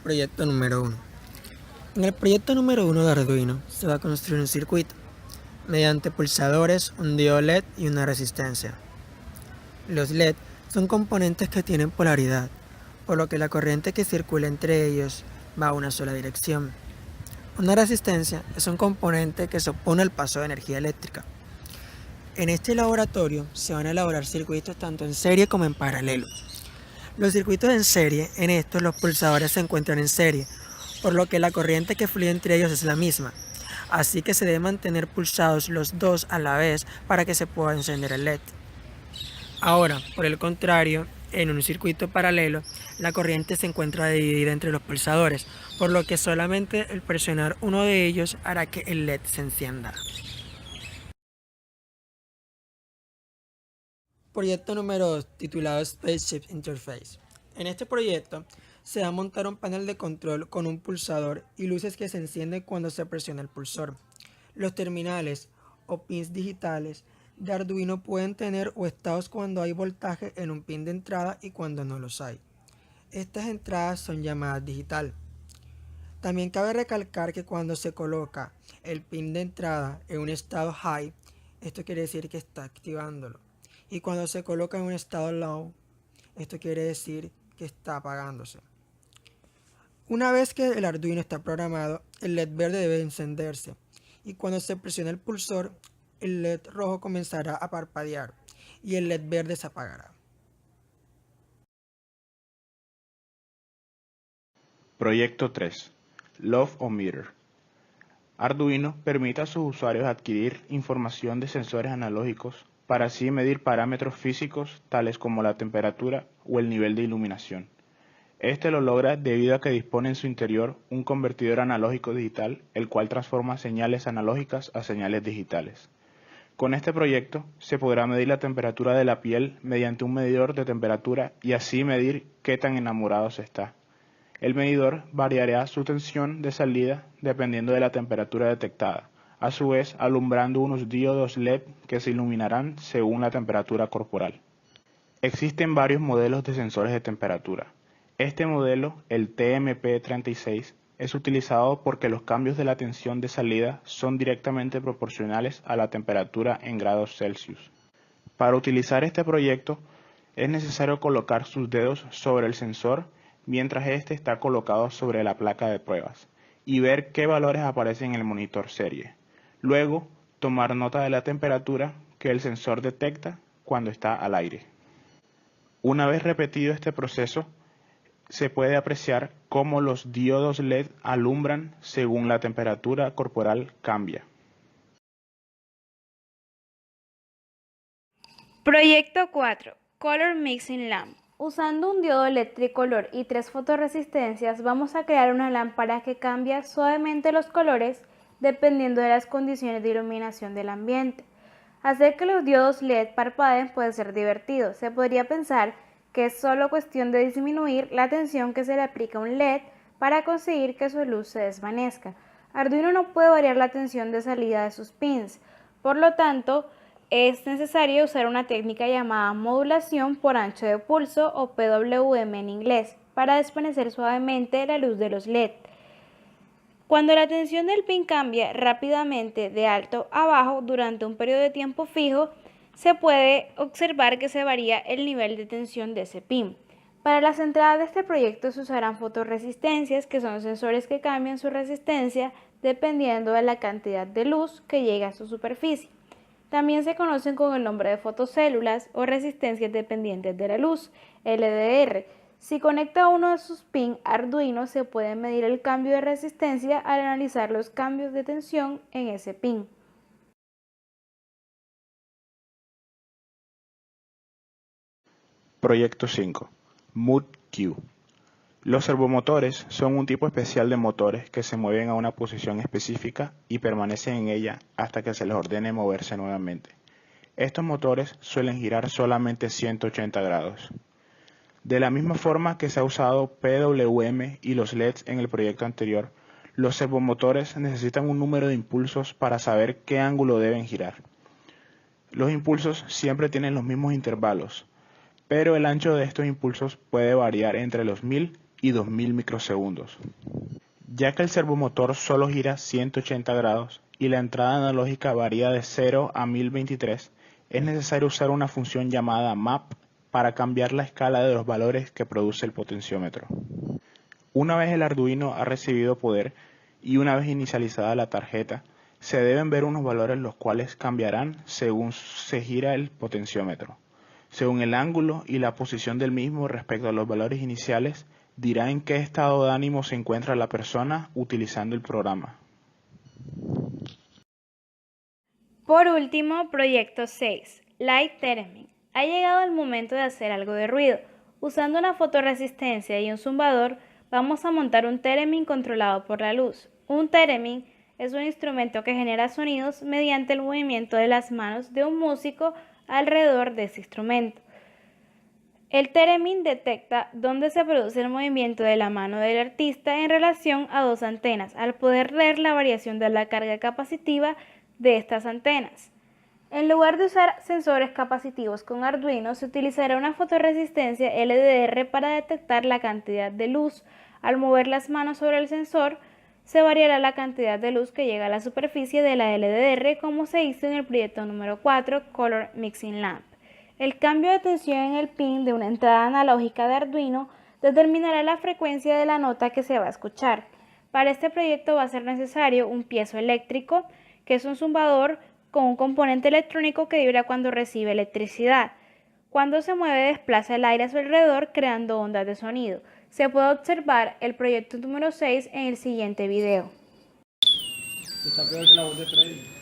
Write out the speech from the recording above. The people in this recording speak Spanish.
Proyecto número 1. En el proyecto número 1 de Arduino se va a construir un circuito mediante pulsadores, un diodo LED y una resistencia. Los LED son componentes que tienen polaridad, por lo que la corriente que circula entre ellos va a una sola dirección. Una resistencia es un componente que se opone al paso de energía eléctrica. En este laboratorio se van a elaborar circuitos tanto en serie como en paralelo. Los circuitos en serie, en estos los pulsadores se encuentran en serie, por lo que la corriente que fluye entre ellos es la misma, así que se debe mantener pulsados los dos a la vez para que se pueda encender el LED. Ahora, por el contrario, en un circuito paralelo, la corriente se encuentra dividida entre los pulsadores, por lo que solamente el presionar uno de ellos hará que el LED se encienda. Proyecto número 2, titulado Spaceship Interface. En este proyecto se va a montar un panel de control con un pulsador y luces que se encienden cuando se presiona el pulsor. Los terminales o pins digitales de Arduino pueden tener o estados cuando hay voltaje en un pin de entrada y cuando no los hay. Estas entradas son llamadas digital. También cabe recalcar que cuando se coloca el pin de entrada en un estado high, esto quiere decir que está activándolo. Y cuando se coloca en un estado low, esto quiere decir que está apagándose. Una vez que el Arduino está programado, el LED verde debe encenderse. Y cuando se presiona el pulsor, el LED rojo comenzará a parpadear y el LED verde se apagará. Proyecto 3. Love-O-Meter. Arduino permite a sus usuarios adquirir información de sensores analógicos para así medir parámetros físicos tales como la temperatura o el nivel de iluminación. Este lo logra debido a que dispone en su interior un convertidor analógico digital, el cual transforma señales analógicas a señales digitales. Con este proyecto se podrá medir la temperatura de la piel mediante un medidor de temperatura y así medir qué tan enamorado se está. El medidor variará su tensión de salida dependiendo de la temperatura detectada, a su vez alumbrando unos diodos LED que se iluminarán según la temperatura corporal. Existen varios modelos de sensores de temperatura. Este modelo, el TMP36, es utilizado porque los cambios de la tensión de salida son directamente proporcionales a la temperatura en grados Celsius. Para utilizar este proyecto, es necesario colocar sus dedos sobre el sensor mientras este está colocado sobre la placa de pruebas y ver qué valores aparecen en el monitor serie. Luego, tomar nota de la temperatura que el sensor detecta cuando está al aire. Una vez repetido este proceso, se puede apreciar cómo los diodos LED alumbran según la temperatura corporal cambia. Proyecto 4. Color Mixing Lamp. Usando un diodo LED tricolor y 3 fotorresistencias, vamos a crear una lámpara que cambia suavemente los colores dependiendo de las condiciones de iluminación del ambiente. Hacer que los diodos LED parpadeen puede ser divertido. Se podría pensar que es solo cuestión de disminuir la tensión que se le aplica a un LED para conseguir que su luz se desvanezca. Arduino no puede variar la tensión de salida de sus pins, por lo tanto, es necesario usar una técnica llamada modulación por ancho de pulso o PWM en inglés para desvanecer suavemente la luz de los LED. Cuando la tensión del pin cambia rápidamente de alto a bajo durante un periodo de tiempo fijo, se puede observar que se varía el nivel de tensión de ese pin. Para las entradas de este proyecto se usarán fotorresistencias, que son sensores que cambian su resistencia dependiendo de la cantidad de luz que llega a su superficie. También se conocen con el nombre de fotocélulas o resistencias dependientes de la luz, LDR. Si conecta uno de sus pins Arduino, se puede medir el cambio de resistencia al analizar los cambios de tensión en ese pin. Proyecto 5. MOOD-Q. Los servomotores son un tipo especial de motores que se mueven a una posición específica y permanecen en ella hasta que se les ordene moverse nuevamente. Estos motores suelen girar solamente 180 grados. De la misma forma que se ha usado PWM y los LEDs en el proyecto anterior, los servomotores necesitan un número de impulsos para saber qué ángulo deben girar. Los impulsos siempre tienen los mismos intervalos, pero el ancho de estos impulsos puede variar entre los 1000 y 2000 microsegundos, ya que el servomotor solo gira 180 grados y la entrada analógica varía de 0 a 1023, es necesario usar una función llamada map para cambiar la escala de los valores que produce el potenciómetro. Una vez el Arduino ha recibido poder y una vez inicializada la tarjeta, se deben ver unos valores los cuales cambiarán según se gira el potenciómetro. Según el ángulo y la posición del mismo respecto a los valores iniciales, dirá en qué estado de ánimo se encuentra la persona utilizando el programa. Por último, proyecto 6, Light Theremin. Ha llegado el momento de hacer algo de ruido. Usando una fotorresistencia y un zumbador, vamos a montar un theremin controlado por la luz. Un theremin es un instrumento que genera sonidos mediante el movimiento de las manos de un músico alrededor de ese instrumento. El theremin detecta dónde se produce el movimiento de la mano del artista en relación a dos antenas, al poder leer la variación de la carga capacitiva de estas antenas. En lugar de usar sensores capacitivos con Arduino, se utilizará una fotorresistencia LDR para detectar la cantidad de luz. Al mover las manos sobre el sensor, se variará la cantidad de luz que llega a la superficie de la LDR, como se hizo en el proyecto número 4, Color Mixing Lamp. El cambio de tensión en el pin de una entrada analógica de Arduino determinará la frecuencia de la nota que se va a escuchar. Para este proyecto va a ser necesario un piezoeléctrico, que es un zumbador con un componente electrónico que vibra cuando recibe electricidad. Cuando se mueve, desplaza el aire a su alrededor creando ondas de sonido. Se puede observar el proyecto número 6 en el siguiente video. Está peor que la voz de Freddy.